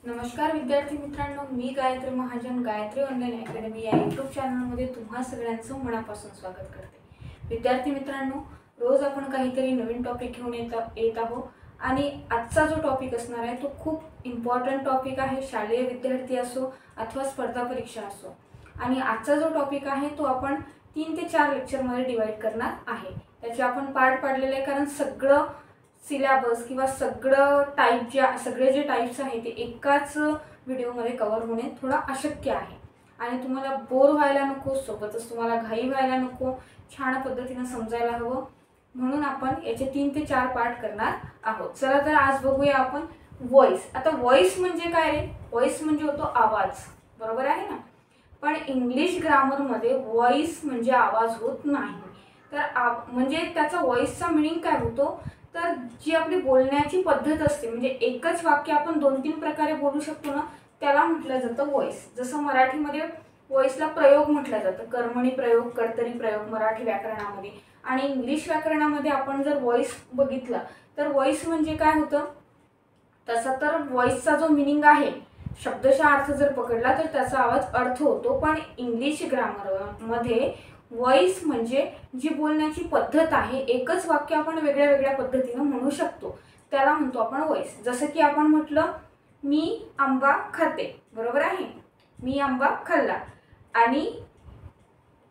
नमस्कार विद्यार्थी मित्रांनो, मी गायत्री महाजन गायत्री ऑनलाईन अकॅडमी या यूट्यूब चॅनलमध्ये तुम्हा सगळ्यांचं मनापासून स्वागत करते। विद्यार्थी मित्रांनो, रोज आपण काहीतरी नवीन टॉपिक घेऊन येत आहोत आणि आजचा जो टॉपिक असणार आहे तो खूप इम्पॉर्टंट टॉपिक आहे। शालेय विद्यार्थी असो अथवा स्पर्धा परीक्षा असो, आणि आजचा जो टॉपिक आहे तो आपण 3 ते 4 लेक्चरमध्ये डिवाइड करणार आहे। त्याचे आपण पार्ट पाडलेले आहे, कारण सगळं सिलेबस किंवा सगळे जे टाइप्स आहेत ते एकाच व्हिडिओमध्ये कव्हर होणे थोडा अशक्य आहे आणि तुम्हाला बोर व्हायला नको, सोबतच तुम्हाला घाई व्हायला नको, छान पद्धतीने समजायला हवं, म्हणून आपण याचे 3 ते 4 पार्ट करणार आहोत। चला तर आज बघूया आपण व्हॉइस। आता व्हॉइस म्हणजे काय रे? व्हॉइस म्हणजे होतो आवाज, बरोबर आहे ना? पण इंग्लिश ग्रामर मध्ये व्हॉइस म्हणजे आवाज होत नाही। तर म्हणजे त्याचा व्हॉइसचा मीनिंग काय होतो? तर जी आपली बोलण्याची पद्धत असते, म्हणजे एकच वाक्य आपण 2-3 प्रकारे बोलू शकतो ना, त्याला म्हटलं जातं व्हॉइस। जसं मराठीमध्ये व्हॉइसला प्रयोग म्हटलं जातं, कर्मणी प्रयोग, कर्तरी प्रयोग मराठी व्याकरणामध्ये, आणि इंग्लिश व्याकरणामध्ये आपण जर व्हॉइस बघितला तर व्हॉइस म्हणजे काय होतं? तसा तर व्हॉइसचा जो मीनिंग आहे, शब्दशः अर्थ जर पकडला तर त्याचा आवाज अर्थ होतो, पण इंग्लिश ग्रामर मध्ये व्हॉइस म्हणजे जी बोलण्याची पद्धत आहे, एकच वाक्य आपण वेगळ्या वेगळ्या पद्धतीने म्हणू शकतो, त्याला म्हणतो आपण व्हॉइस। जसं की आपण म्हटलं मी आंबा खाते, बरोबर आहे? मी आंबा खाल्ला, आणि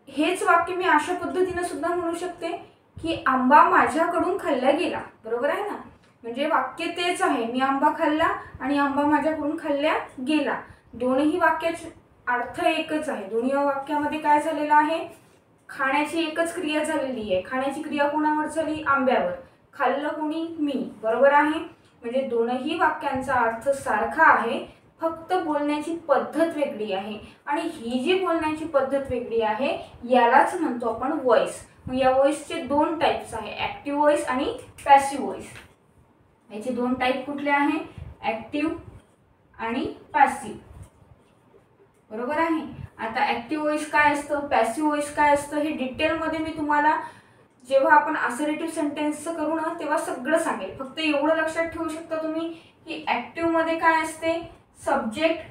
हेच वाक्य मी अशा पद्धतीने सुद्धा म्हणू शकते की आंबा माझ्याकडून खाल्ला गेला, बरोबर आहे ना? म्हणजे वाक्य तेच आहे, मी आंबा खाल्ला आणि आंबा माझ्याकडून खाल्ला गेला, दोन्ही वाक्याचे अर्थ एकच आहे। दोन्ही वाक्यामध्ये काय झालेलं आहे? खाण्याची एकच क्रिया झालेली आहे। खाण्याची क्रिया कोणावर झाली? आंब्यावर। खाल्लं कोणी? मी, बरोबर आहे? म्हणजे दोन्ही वाक्यांचा अर्थ सारखा आहे, फक्त बोलण्याची पद्धत वेगळी आहे, आणि ही जी बोलण्याची पद्धत वेगळी आहे यालाच म्हणतो आपण व्हॉइस। या व्हॉइसचे 2 टाइप्स आहे, ऍक्टिव्ह व्हॉइस आणि पॅसिव्ह व्हॉइस। याचे 2 टाइप कुठले आहे? ऍक्टिव्ह आणि पॅसिव्ह, बरोबर आहे? आता ऍक्टिव्ह व्हॉइस काय असतं, पॅसिव्ह व्हॉइस काय असतं, हे डिटेलमध्ये मी तुम्हाला जेव्हा आपण असर्टिव्ह सेंटेन्सचं करू ना तेव्हा सगळं सांगेल। फक्त एवढं लक्षात ठेवू शकता तुम्ही की ऍक्टिव्ह मध्ये काय असते? सब्जेक्ट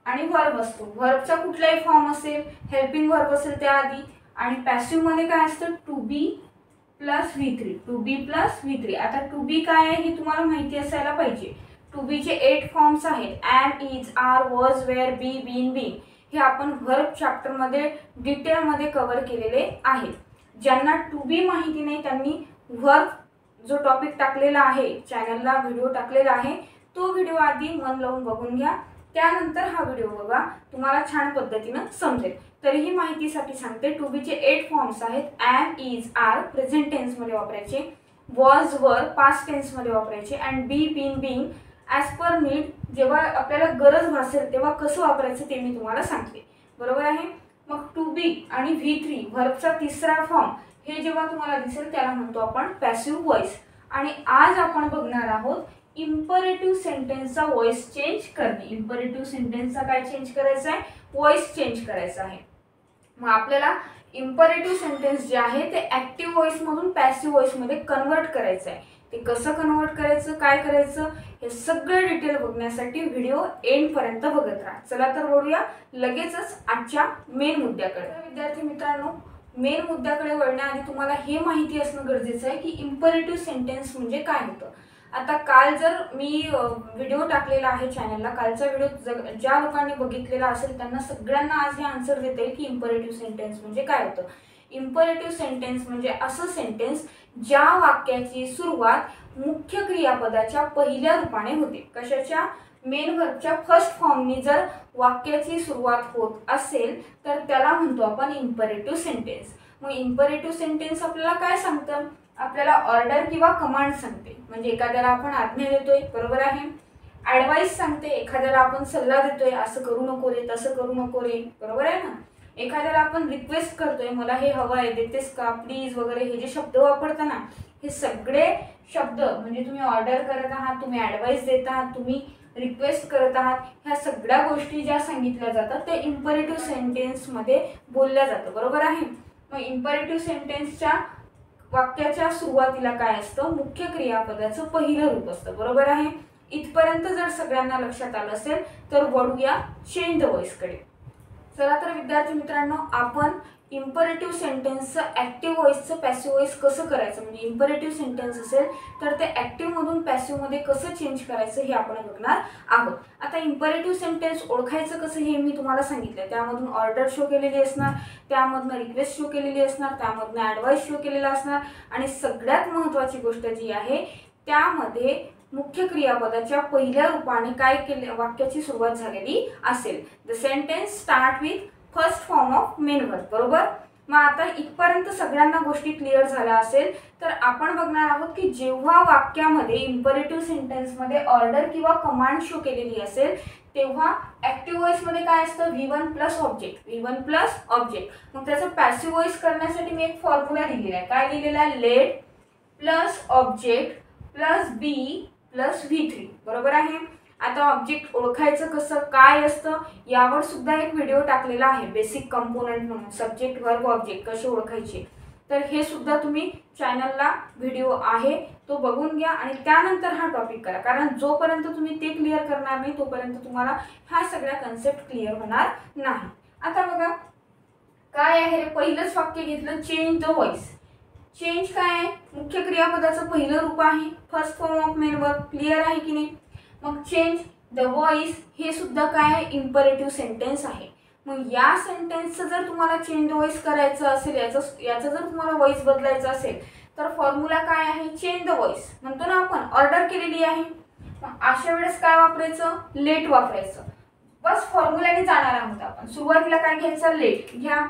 आणि वर्ब असतो, वर्बचा कुठलाही फॉर्म असेल, हेल्पिंग वर्ब असेल त्याआधी, आणि पॅसिव्ह मध्ये काय असतं? To be plus V3, to be plus V3। आता टू बी काय आहे हे तुम्हाला माहिती असायला पाहिजे। टू बी चे 8 फॉर्म्स आहेत, am, is, are, was, were, be, been, being. हे आपण वर्ब चॅप्टर मध्ये डिटेल मध्ये कव्हर केलेले आहे। ज्यांना टू बी माहिती नाही त्यांनी वर्ब जो टॉपिक टाकलेला आहे चॅनलला, व्हिडिओ टाकलेला आहे, तो व्हिडिओ आधी मन लावून बघून घ्या, त्यानंतर हा व्हिडिओ बघा, तुम्हाला छान पद्धतीने समजेल। तरीही माहितीसाठी सांगते, टू बी चे 8 फॉर्म्स आहेत, am, is, are present tense मध्ये वापरायचे, वॉज, वर पास्ट टेन्स मध्ये वापरायचे, and be, been, being as per need, जेव्हा आपल्याला गरज भासेल तेव्हा कसं वापरायचं ते मी तुम्हाला सांगते, बरोबर आहे? मग टू बी आणि V3 व्हर्बचा 3रा फॉर्म हे जेव्हा तुम्हाला दिसेल त्याला म्हणतो आपण पॅसिव्ह व्हॉइस। आणि आज आपण बघणार आहोत इम्परेटिव्ह सेंटेन्सचा व्हॉइस चेंज करणे। इम्परेटिव्ह सेंटेन्सचा काय चेंज करायचा आहे? व्हॉइस चेंज करायचा आहे। मग आपल्याला इम्परेटिव्ह सेंटेन्स जे आहे ते ऍक्टिव्ह व्हॉइस मधून पॅसिव्ह व्हॉइस मध्ये कन्वर्ट करायचं आहे। ते कसं कन्वर्ट करायचं, काय करायचं, हे सगळं डिटेल बघण्यासाठी व्हिडिओ एंड पर्यंत बघत राहा। चला तर वळूया लगेचच आजच्या मेन मुद्द्याकडे। विद्यार्थी मित्रांनो, मेन मुद्द्याकडे वळण्याआधी तुम्हाला हे माहिती असणं गरजेचं आहे की इम्परेटिव्ह सेंटेन्स म्हणजे काय होतं। आता काल जर मी व्हिडिओ टाकलेला आहे चॅनलला, कालचा व्हिडिओ ज्या लोकांनी बघितलेला असेल त्यांना सगळ्यांना आज हे आन्सर देता येईल की इम्परेटिव्ह सेंटेन्स म्हणजे काय होतं। इम्परेटिव्ह सेंटेन्स म्हणजे असं सेंटेन्स ज्या वाक्याची सुरुवात मुख्य क्रियापदाच्या पहिल्या रूपाने होते। कशाच्या? मेन वर्बच्या फर्स्ट फॉर्मनी जर वाक्याची सुरुवात होत असेल तर त्याला म्हणतो आपण इम्परेटिव्ह सेंटेन्स। मग इम्परेटिव्ह सेंटेन्स आपल्याला काय सांगतं? आपल्याला ऑर्डर किंवा कमांड सांगते, म्हणजे एखाद्याला आपण आज्ञा देतोय, बरोबर आहे? ॲडवाइस सांगते, एखाद्याला आपण सल्ला देतोय, असं करू नको रे, तसं करू नको रे, बरोबर आहे ना? एखाद्याला आपण रिक्वेस्ट करतोय, मला हे हवं आहे, देतेस का, प्लीज वगैरे, हे जे शब्द वापरता ना, हे सगळे शब्द म्हणजे तुम्ही ऑर्डर करत आहात, तुम्ही ॲडवाइस देत आहात, तुम्ही रिक्वेस्ट करत आहात, ह्या सगळ्या गोष्टी ज्या सांगितल्या जातात त्या इम्परेटिव्ह सेंटेन्स मध्ये बोलल्या जातं, बरोबर आहे? मग इम्परेटिव्ह सेंटेन्सच्या वाक्याच्या सुरुवातीला काय असतं? मुख्य क्रियापदाचं पहिलं रूप असतं, बरोबर आहे? इथपर्यंत जर सगळ्यांना लक्षात आलं असेल तर वळूया चेंज द व्हॉइस कडे. चला तर विद्यार्थी मित्रांनो, आपण इम्परेटिव्ह सेंटेन्सचं ॲक्टिव्ह व्हॉइसचं पॅसिव्ह व्हॉइस कसं करायचं, म्हणजे इम्परेटिव्ह सेंटेन्स असेल तर ते ॲक्टिव्हमधून पॅसिव्हमध्ये कसं चेंज करायचं हे आपण बघणार आहोत. आता इम्परेटिव्ह सेंटेन्स ओळखायचं कसं हे मी तुम्हाला सांगितलं. त्यामधून ऑर्डर शो केलेली असणार, त्यामधनं रिक्वेस्ट शो केलेली असणार, त्यामधनं ॲडवाइस शो केलेला असणार आणि सगळ्यात महत्त्वाची गोष्ट जी आहे त्यामध्ये मुख्य क्रियापदाच्या पहिल्या रूपाने काय केले वाक्याची सुरुवात झालेली असेल. The sentence start with first form of main verb. बरोबर. मग आता इथपर्यंत सगळ्यांना गोष्टी क्लिअर झाल्या असेल तर आपण बघणार आहोत की जेव्हा वाक्यामध्ये इम्परेटिव्ह सेंटेन्समध्ये ऑर्डर किंवा कमांड शो केलेली असेल तेव्हा ॲक्टिव्ह व्हॉइसमध्ये काय असतं, V1 plus object. V1 plus object. मग त्याचं पॅसिव्ह व्हॉइस करण्यासाठी मी एक फॉर्म्युला लिहिलेला आहे. काय लिहिलेला आहे, लेट प्लस ऑब्जेक्ट प्लस बी प्लस V3. बरोबर आहे. आता ऑब्जेक्ट ओळखायचं कसं, काय असतं यावर सुद्धा एक व्हिडिओ टाकलेला आहे, बेसिक कंपोनंट म्हणून, सब्जेक्ट वर्ब ऑब्जेक्ट कसे ओळखायचे. तर हे सुद्धा तुम्ही चॅनलला व्हिडिओ आहे तो बघून घ्या आणि त्यानंतर हा टॉपिक करा, कारण जोपर्यंत तुम्ही ते क्लिअर करणार नाही तोपर्यंत तुम्हाला ह्या सगळ्या कन्सेप्ट क्लिअर होणार नाही. आता बघा काय आहे रे, पहिलंच वाक्य घेतलं, चेंज द व्हॉइस. चेंज काय आहे, मुख्य क्रियापदाचं पहिलं रूप आहे, first form of main verb. Clear आहे की नाही. मग चेंज द व्हॉइस हे सुद्धा काय आहे, इम्परेटिव्ह सेंटेन्स आहे. मग या सेंटेन्सचं जर तुम्हाला चेंज द व्हॉइस करायचं असेल, याचं जर तुम्हाला व्हॉइस बदलायचं असेल तर फॉर्म्युला काय आहे, चेंज द व्हॉइस. म्हणतो ना आपण, ऑर्डर केलेली आहे. मग अशा वेळेस काय वापरायचं, लेट वापरायचं. बस फॉर्म्युलाने जाणार आहोत आपण. सुरुवातीला काय घ्यायचं, लेट घ्या,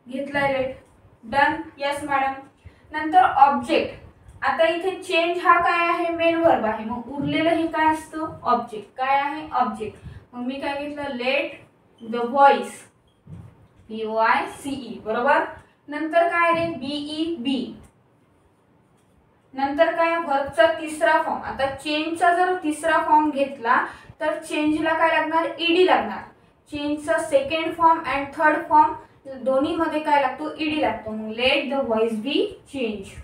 घेतलाय लेट, डन, यस मॅडम. नंतर ऑब्जेक्ट. आता इथे चेंज हा काय आहे, मेन वर्ब आहे. मग उरलेलं हे काय असतं, ऑब्जेक्ट. काय आहे, ऑब्जेक्ट. मग मी काय घेतलं, लेट द व्हॉइस, VOICE. बरोबर. नंतर काय रे, BEB. नंतर काय, वर्बचा तिसरा फॉर्म. आता चेंजचा जर तिसरा फॉर्म घेतला तर चेंजला काय लागणार, ED लागणार. चेंजचा second form and third form दोन्ही मध्ये काय लागतो, ED लागतो. मग let the voice be change.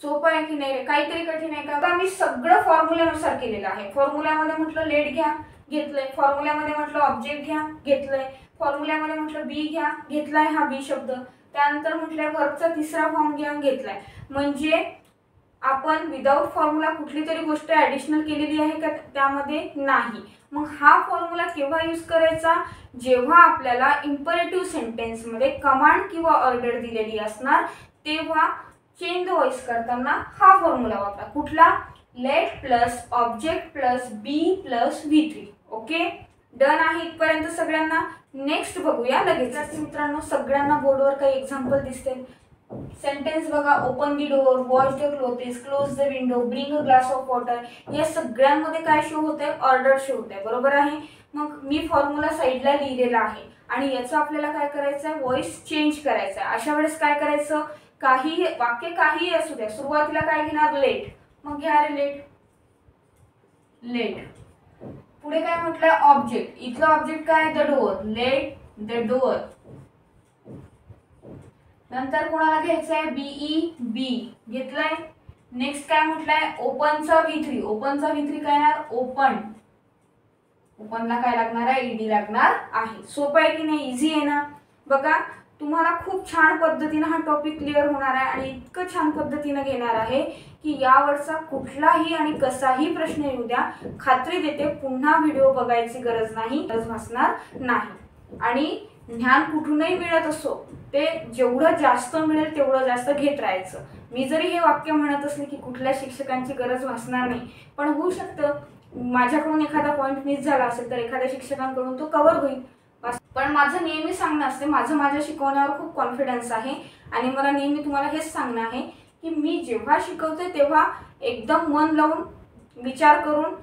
सोपं आहे की नाही, काहीतरी कठीण आहे का. मी सगळं फॉर्म्युल्यानुसार केलेलं आहे. फॉर्म्युल्यामध्ये म्हटलं लेट घ्या, घेतलंय. फॉर्म्युल्यामध्ये म्हटलं ऑब्जेक्ट घ्या, घेतलंय. फॉर्म्युल्यामध्ये म्हटलं बी घ्या, घेतलाय हा बी शब्द. त्यानंतर म्हटलं वर्बचा तिसरा फॉर्म घ्या, घेतलाय. म्हणजे आपण विदाउट फॉर्म्युला कुठली तरी गोष्ट ॲडिशनल केलेली आहे का, त्यामध्ये नाही. मग हा फॉर्म्युला केव्हा यूज करायचा, जेव्हा आपल्याला इम्परेटिव्ह सेंटेन्समध्ये कमांड किंवा ऑर्डर दिलेली असणार तेव्हा चेंज द व्हॉइस करताना हा फॉर्म्युला वापरा. कुठला, लेट प्लस ऑब्जेक्ट प्लस बी प्लस V3. ओके, डन आहे इथपर्यंत सगळ्यांना. नेक्स्ट बघूया लगेच. मित्रांनो सगळ्यांना बोर्डवर काही एक्झाम्पल दिसते. सेंटेन्स बघा, open the door, wash the clothes, close the window, bring a glass of water. या सगळ्यांमध्ये काय शो होत आहे, ऑर्डर शो होत आहे. बरोबर आहे. मग मी फॉर्म्युला साईडला लिहिलेला आहे आणि याचं आपल्याला काय करायचं आहे, व्हॉइस चेंज करायचा आहे. अशा वेळेस काय करायचं, काही वाक्य काही असू द्या, सुरुवातीला काय घेणार, लेट. मग घ्या रे लेट, लेट. पुढे काय म्हटलंय, ऑब्जेक्ट. इथलं ऑब्जेक्ट काय, the door, let the door. नंतर कोणाला घ्यायचं आहे, BEB, घेतलंय. नेक्स्ट काय म्हटलंय, ओपनचा V3. ओपनचा V3 काय येणार, ओपन. ओपनला काय लागणार आहे, ED लागणार आहे. सोपं आहे की नाही, इझी आहे ना. बघा तुम्हाला खूप छान पद्धतीने हा टॉपिक क्लिअर होणार आहे आणि इतकं छान पद्धतीने घेणार आहे की यावरचा कुठलाही आणि कसाही प्रश्न येऊ द्या, खात्री देते पुन्हा व्हिडिओ बघायची गरज नाही, गरज भासणार नाही. आणि ज्ञान कुठूनही मिळत असो ते जेवढं जास्त मिळेल तेवढं जास्त घेत राहायचं. मी जरी हे वाक्य म्हणत असले की कुठल्या शिक्षकांची गरज भासणार नाही, पण होऊ शकतं माझ्याकडून एखादा पॉईंट मिस झाला असेल तर एखाद्या शिक्षकांकडून तो कव्हर होईल. पण माझं नेहमी सांगणं असते, माझ्या शिकवण्यावर खूप कॉन्फिडन्स आहे आणि मला नेहमी तुम्हाला हेच सांगणं आहे की मी जेव्हा शिकवते तेव्हा एकदम मन लावून विचार करून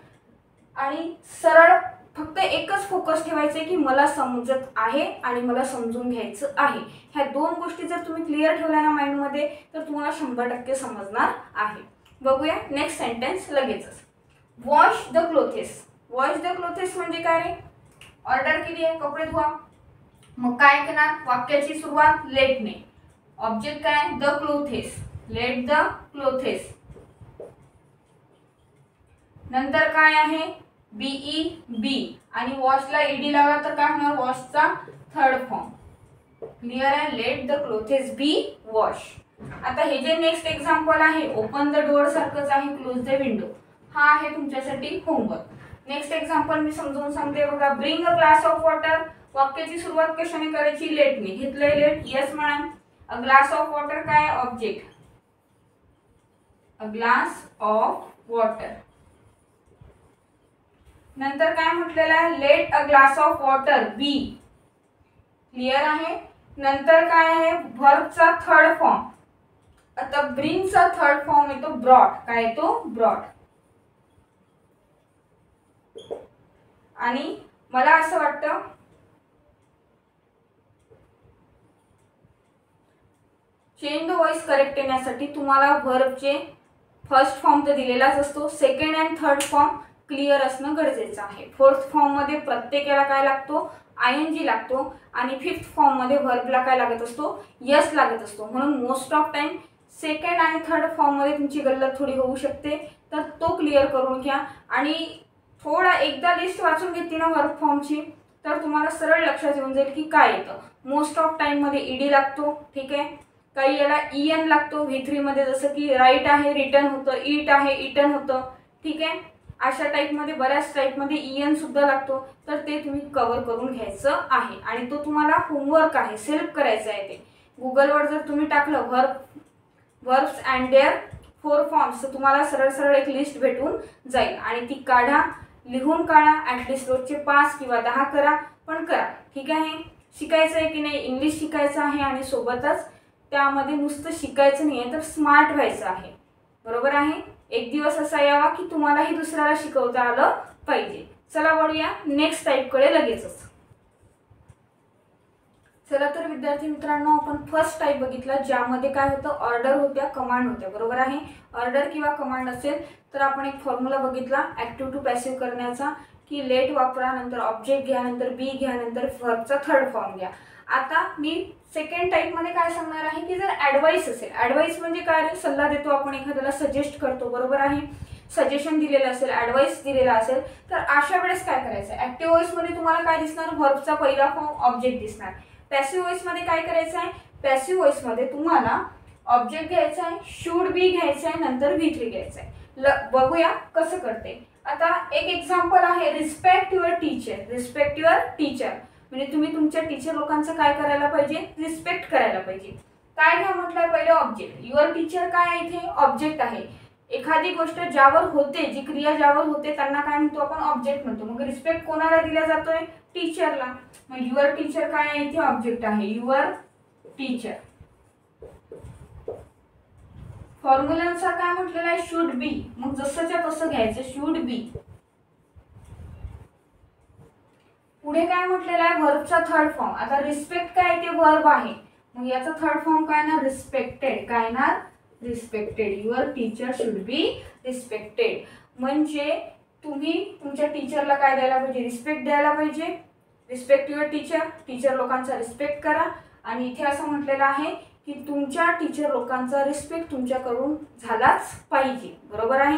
आणि सरळ फक्त एकच फोकस ठेवायचं आहे की मला समजत आहे आणि मला समजून घ्यायचं आहे. ह्या दोन गोष्टी जर तुम्ही क्लिअर ठेवल्या ना माइंडमध्ये तर तुम्हाला 100% समजणार आहे. बघूया नेक्स्ट सेंटेन्स लगेचच. Wash the clothes. Wash the clothes म्हणजे काय रे, ऑर्डर केली आहे कपडे धुवा. मग काय करणार, वाक्याची सुरुवात लेटने. ऑब्जेक्ट काय, the clothes, late the clothes. नंतर काय आहे बीई बी आणि वॉशला ईडी लावला तर काय होणार वॉशचा थर्ड फॉर्म. क्लिअर आहे. Let the clothes be wash. आता हे जे नेक्स्ट एक्झाम्पल आहे ओपन द डोअर सारखंच आहे क्लोज द विंडो. हा आहे तुमच्यासाठी होमवर्क. नेक्स्ट एक्झाम्पल मी समजावून सांगते बघा. Bring a glass of water. वाक्याची सुरुवात कशाने करायची लेटने. घेतलंय let. Yes madam. A glass of water काय object. A glass of water. नंतर काय म्हटलेलं आहे let a glass of water be. Clear आहे. नंतर काय आहे व्हर्बचा थर्ड फॉर्म. आता ब्रिंगचा थर्ड फॉर्म येतो ब्रॉट. काय येतो ब्रॉट. आणि मला असं वाटतं चेंज द व्हॉइस करेक्ट येण्यासाठी तुम्हाला व्हर्बचे फर्स्ट फॉर्म तर दिलेलाच असतो. Second and third form clear असणं गरजेचं आहे. फोर्थ फॉर्म मध्ये प्रत्येकाला काय लागतो आयएनजी लागतो आणि फिफ्थ फॉर्म मध्ये व्हर्बला काय लागत असतो यस लागत असतो. म्हणून मोस्ट ऑफ टाइम सेकंड आणि थर्ड फॉर्म मध्ये तुमची गल्लत थोडी होऊ शकते. तर तो क्लिअर करून घ्या आणि थोडा एकदा लिस्ट वाचून घेतली ना वर्ब फॉर्मची तर तुम्हाला सरळ लक्षात येऊन जाईल की काय येतं. मोस्ट ऑफ टाइम मध्ये ईडी लागतो. ठीक आहे. काही याला ईएन लागतो. V3 मध्ये जसं की राईट आहे रिटर्न होतं. ईट आहे इटन होतं. ठीक आहे. अशा टाईपमध्ये बऱ्याच टाईपमध्ये ईएन सुद्धा लागतो. तर ते तुम्ही कव्हर करून घ्यायचं आहे आणि तो तुम्हाला होमवर्क आहे. सेल्फ करायचं आहे ते. गुगलवर जर तुम्ही टाकलं वर्ब्स अँड देअर 4 फॉर्म्स तर तुम्हाला सरळ सरळ एक लिस्ट भेटून जाईल आणि ती काढा. लिहून काढा. ॲटलिस्ट रोजचे 5 किंवा 10 करा पण करा. ठीक आहे. शिकायचं आहे की नाही इंग्लिश शिकायचं आहे आणि सोबतच त्यामध्ये नुसतं शिकायचं नाही आहे तर स्मार्ट व्हायचं आहे. बरोबर आहे. एक दिवस असा यावा की तुम्हालाही दुसऱ्याला शिकवता आलं पाहिजे. चला वळूया नेक्स्ट टाईपकडे लगेचच. चला तर विद्यार्थी मित्रांनो आपण फर्स्ट टाईप बघितला ज्यामध्ये काय होतं ऑर्डर होत्या कमांड होत्या. बरोबर आहे. ऑर्डर किंवा कमांड असेल तर आपण एक फॉर्म्युला बघितला ऍक्टिव्ह टू पॅसिव्ह करण्याचा की लेट वापरा नंतर ऑब्जेक्ट घ्या नंतर बी घ्या नंतर व्हर्बचा थर्ड फॉर्म घ्या. आता मी सेकंड टाईप मध्ये काय सांगणार आहे की जर ॲडवाइस असेल. ॲडवाइस म्हणजे काय सल्ला देतो आपण एखाद्याला सजेस्ट करतो. बरोबर आहे. सजेशन दिलेलं असेल ॲडवाइस दिलेला असेल तर अशा वेळेस काय करायचं. ऍक्टिव्ह व्हॉइस मध्ये तुम्हाला काय दिसणार व्हर्बचा पहिला फॉर्म ऑब्जेक्ट दिसणार. पॅसिव्ह व्हॉइस मध्ये काय करायचं आहे पॅसिव्ह व्हॉइस मध्ये तुम्हाला ऑब्जेक्ट घ्यायचा आहे शुड बी घ्यायचं आहे नंतर V3 घ्यायचं आहे. बघूया कसं करते. आता एक एक्झाम्पल आहे respect your teacher. Respect your teacher म्हणजे तुम्ही तुमच्या टीचर लोकांचं काय करायला पाहिजे रिस्पेक्ट करायला पाहिजे. काय घ्या म्हटलंय पहिले ऑब्जेक्ट. युअर टीचर काय आहे इथे ऑब्जेक्ट आहे. एखादी गोष्ट ज्यावर होते जी क्रिया ज्यावर होते त्यांना काय म्हणतो आपण ऑब्जेक्ट म्हणतो. मग रिस्पेक्ट कोणाला दिला जातोय टीचरला. मग युअर टीचर काय आहे इथे ऑब्जेक्ट आहे युअर टीचर. फॉर्म्युलानुसार काय म्हटलेलं आहे शुड बी. मग जसंच्या तसं घ्यायचं शुड बी. पुढे काय म्हटलेलं आहे व्हर्बचा थर्ड फॉर्म. आता रिस्पेक्ट काय ते वर्ब आहे मग याचा थर्ड फॉर्म काय ना रिस्पेक्टेड. काय ना respected. Your teacher should be respected. म्हणजे तुम्ही तुमच्या टीचरला काय द्यायला पाहिजे रिस्पेक्ट द्यायला पाहिजे. Respect your teacher. टीचर लोकांचा रिस्पेक्ट करा. आणि इथे असं म्हटलेलं आहे की तुमच्या टीचर लोकांचा रिस्पेक्ट तुमच्याकडून झालाच पाहिजे. बरोबर आहे.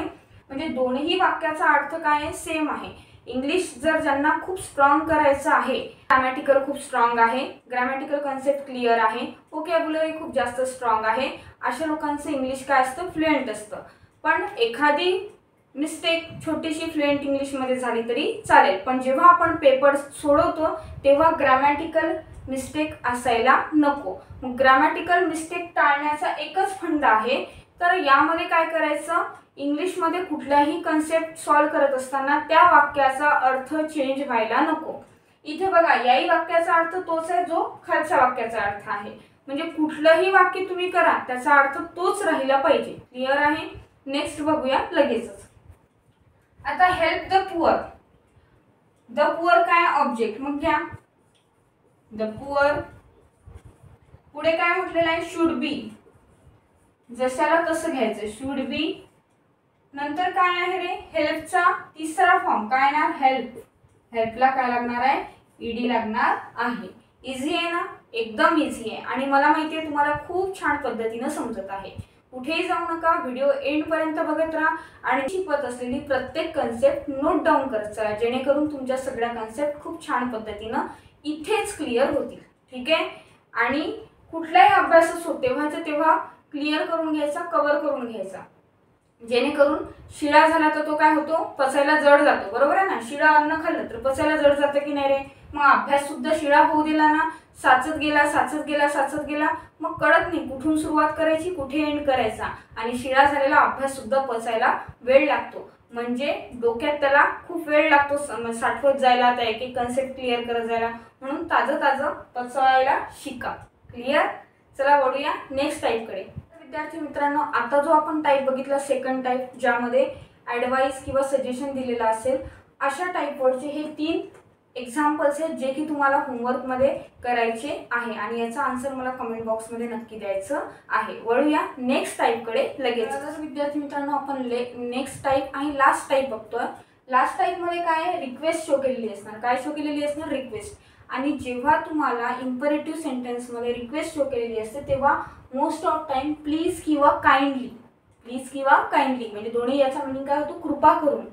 म्हणजे दोन्ही वाक्याचा अर्थ काय आहे सेम आहे. इंग्लिश जर ज्यांना खूप स्ट्रॉंग करायचं आहे ग्रॅमॅटिकल खूप स्ट्रॉंग आहे ग्रॅमॅटिकल कन्सेप्ट क्लिअर आहे व्होकॅब्युलरी खूप जास्त स्ट्रॉंग आहे अशा लोकांचं इंग्लिश काय असतं फ्लुएंट असतं. पण एखादी मिस्टेक छोटीशी फ्लुएंट इंग्लिशमध्ये झाली तरी चालेल. पण जेव्हा आपण पेपर सोडवतो तेव्हा ग्रॅमॅटिकल मिस्टेक असायला नको. मग ग्रॅमॅटिकल मिस्टेक टाळण्याचा एकच फंड आहे. तर यामध्ये काय करायचं इंग्लिशमध्ये कुठलाही कन्सेप्ट सॉल्व करत असताना त्या वाक्याचा अर्थ चेंज व्हायला नको. इथे बघा याही वाक्याचा अर्थ तोच आहे जो खालच्या वाक्याचा अर्थ आहे. म्हणजे कुठलंही वाक्य तुम्ही करा त्याचा अर्थ तोच राहिला पाहिजे. क्लिअर आहे. नेक्स्ट बघूया लगेचच. आता help the poor. The poor काय ऑब्जेक्ट मग घ्या द पुअर. पुढे काय म्हटलेलं आहे शुड बी. जशाला तसं घ्यायचं शुड बी. नंतर काय आहे रे हेल्पचा तिसरा फॉर्म काय येणार हेल्प. हेल्पला काय लागणार आहे ईडी लागणार आहे. इझी आहे ना एकदम इझी आहे आणि मला माहिती आहे तुम्हाला खूप छान पद्धतीने समजत आहे. कुठेही जाऊ नका, व्हिडिओ एंड पर्यंत बघत राहा आणि शिकवत असलेली प्रत्येक कन्सेप्ट नोट डाऊन करत चला, जेणेकरून तुमच्या सगळ्या कन्सेप्ट खूप छान पद्धतीनं इथेच क्लिअर होतील. ठीक आहे. आणि कुठलाही अभ्यास असो तेव्हा क्लिअर करून घ्यायचा, कव्हर करून घ्यायचा, जेणेकरून शिळा झाला तर तो काय होतो, पचायला जड जातो. बरोबर आहे ना. शिळा अन्न खाल्लं तर पचायला जड जातं की नाही रे. मग अभ्यास सुद्धा शिळा होऊ दिला ना, साचत गेला, मग कळत नाही कुठून सुरुवात करायची, कुठे एंड करायचा. आणि शिळा झालेला अभ्यास सुद्धा पचायला वेळ लागतो. म्हणजे डोक्यात त्याला खूप वेळ लागतो साठवत जायला, त्या एक एक कन्सेप्ट क्लिअर करत जायला. म्हणून ताजं पचवायला शिका. क्लिअर. चला वळूया नेक्स्ट टाईपकडे. विद्यार्थी मित्रांनो, आता जो आपण टाईप बघितला सेकंड टाईप, ज्यामध्ये ॲडवाइस किंवा सजेशन दिलेलं असेल, अशा टाईपवरचे हे 3 एक्झाम्पल्स आहेत जे की तुम्हाला होमवर्कमध्ये करायचे आहे आणि याचा आन्सर मला कमेंट बॉक्समध्ये नक्की द्यायचं आहे. वळूया नेक्स्ट टाईपकडे लगेच. तर विद्यार्थी मित्रांनो, आपण नेक्स्ट टाईप आणि लास्ट टाईप बघतोय. लास्ट टाईपमध्ये काय आहे, रिक्वेस्ट शो केलेली असणार. काय शो केलेली असणार, रिक्वेस्ट. आणि जेव्हा तुम्हाला इम्परेटिव्ह सेंटेन्समध्ये रिक्वेस्ट शो केलेली असते तेव्हा मोस्ट ऑफ टाइम प्लीज किंवा काइंडली म्हणजे दोन्ही याचा मिनिंग काय होतो, कृपा करून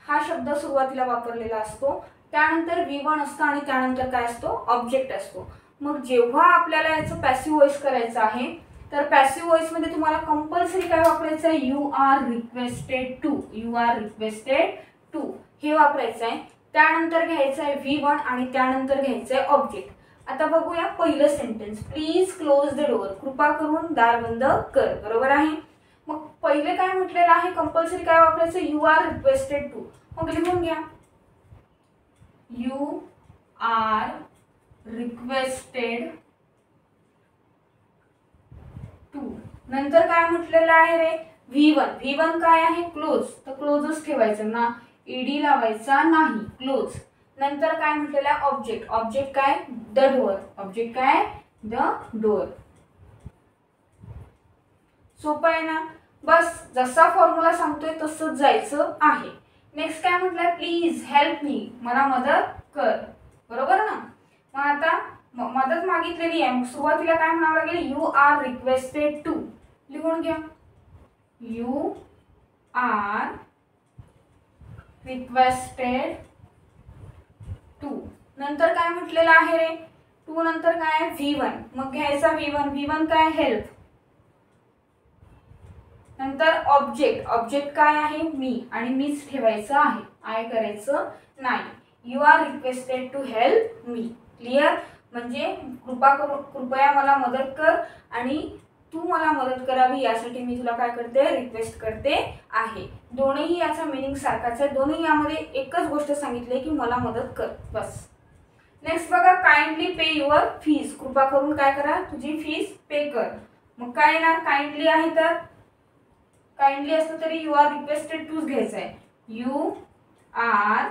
हा शब्द सुरुवातीला वापरलेला असतो. त्यानंतर V1 असतं आणि त्यानंतर काय असतो, ऑब्जेक्ट असतो. मग जेव्हा आपल्याला याचं पॅसिव्ह व्हॉइस करायचं आहे तर पॅसिव्ह व्हॉइसमध्ये तुम्हाला कंपल्सरी काय वापरायचं आहे, यू आर रिक्वेस्टेड टू हे वापरायचं आहे. त्यानंतर घ्यायचं आहे V1 आणि त्यानंतर घ्यायचं आहे ऑब्जेक्ट. आता बघूया पहिलं sentence, please close the door, कृपा करून दार बंद कर. बरोबर आहे. मग पहिले काय म्हटलेलं आहे, कंपल्सरी काय वापरायचं, यू आर रिक्वेस्टेड टू. मग लिहून घ्या, यू आर रिक्वेस्टेड टू. नंतर काय म्हटलेलं आहे रे, V1 काय आहे, क्लोज, तर क्लोजच ठेवायचं ना, ईडी लावायचा नाही, क्लोज. नंतर काय म्हटलेलं आहे, ऑब्जेक्ट काय, द डोअर. सोपं आहे ना. बस जसा फॉर्म्युला सांगतोय तसंच जायचं आहे. नेक्स्ट काय म्हटलंय, प्लीज हेल्प मी, मला मदत कर. बरोबर ना. मग आता मदत मागितलेली आहे, मग सुरुवातीला काय म्हणावं लागेल, यू आर रिक्वेस्टेड टू. लिहून घ्या, यू आर रिक्वेस्टेड टू. नंतर काय म्हटलेलं आहे रे, टू नंतर काय, V1. मग घ्यायचा V1 काय, हेल्प. नंतर ऑब्जेक्ट काय आहे, मी, आणि मीच ठेवायचं आहे, आय करायचं नाही. You are requested to help me. Clear. म्हणजे कृपया मला मदत कर आणि तू मला मदत करावी यासाठी मी तुला काय करते, रिक्वेस्ट करते आहे. दोन्ही याचा मिनिंग सारखाच आहे. दोन्ही यामध्ये एकच गोष्ट सांगितली की मला मदत कर, बस. नेक्स्ट बघा, काइंडली पे युअर फीज, कृपा करून काय करा, तुझी फीज पे कर. मग काय येणार, काइंडली आहे तर काइंडली असलं तरी यू आर रिक्वेस्टेड टूच घ्यायचं आहे. You are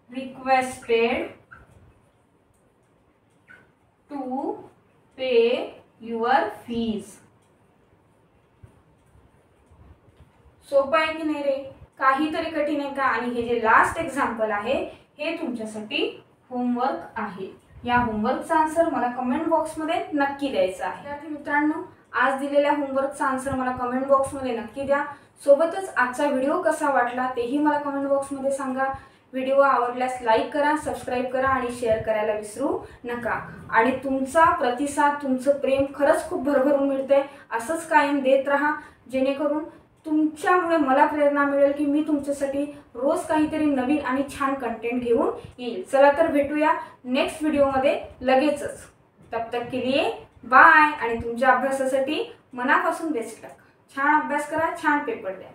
requested to pay your fees. सोपं आहे की नाही रे, काहीतरी कठीण आहे का. आणि हे जे लास्ट एक्झाम्पल आहे हे तुमच्यासाठी होमवर्क आहे. या होमवर्कचा आन्सर मला कमेंट बॉक्समध्ये नक्की द्यायचा आहे. विद्यार्थी मित्रांनो, आज दिलेल्या होमवर्कचा आन्सर मला कमेंट बॉक्समध्ये नक्की द्या. सोबतच आजचा व्हिडिओ कसा वाटला तेही मला कमेंट बॉक्समध्ये सांगा. व्हिडिओ आवडल्यास लाईक करा, सबस्क्राईब करा आणि शेअर करायला विसरू नका. आणि तुमचा प्रतिसाद, तुमचं प्रेम खरंच खूप भरभरून मिळतंय. असंच कायम देत राहा, जेणेकरून तुमच्यामुळे मला प्रेरणा मिळेल की मी तुमच्यासाठी रोज काहीतरी नवीन आणि छान कंटेंट घेऊन येईल. चला तर भेटूया नेक्स्ट व्हिडिओमध्ये लगेचच. तब तक के लिए बाय. आणि तुमच्या अभ्यासासाठी मनापासून बेस्ट लक. छान अभ्यास करा, छान पेपर द्या.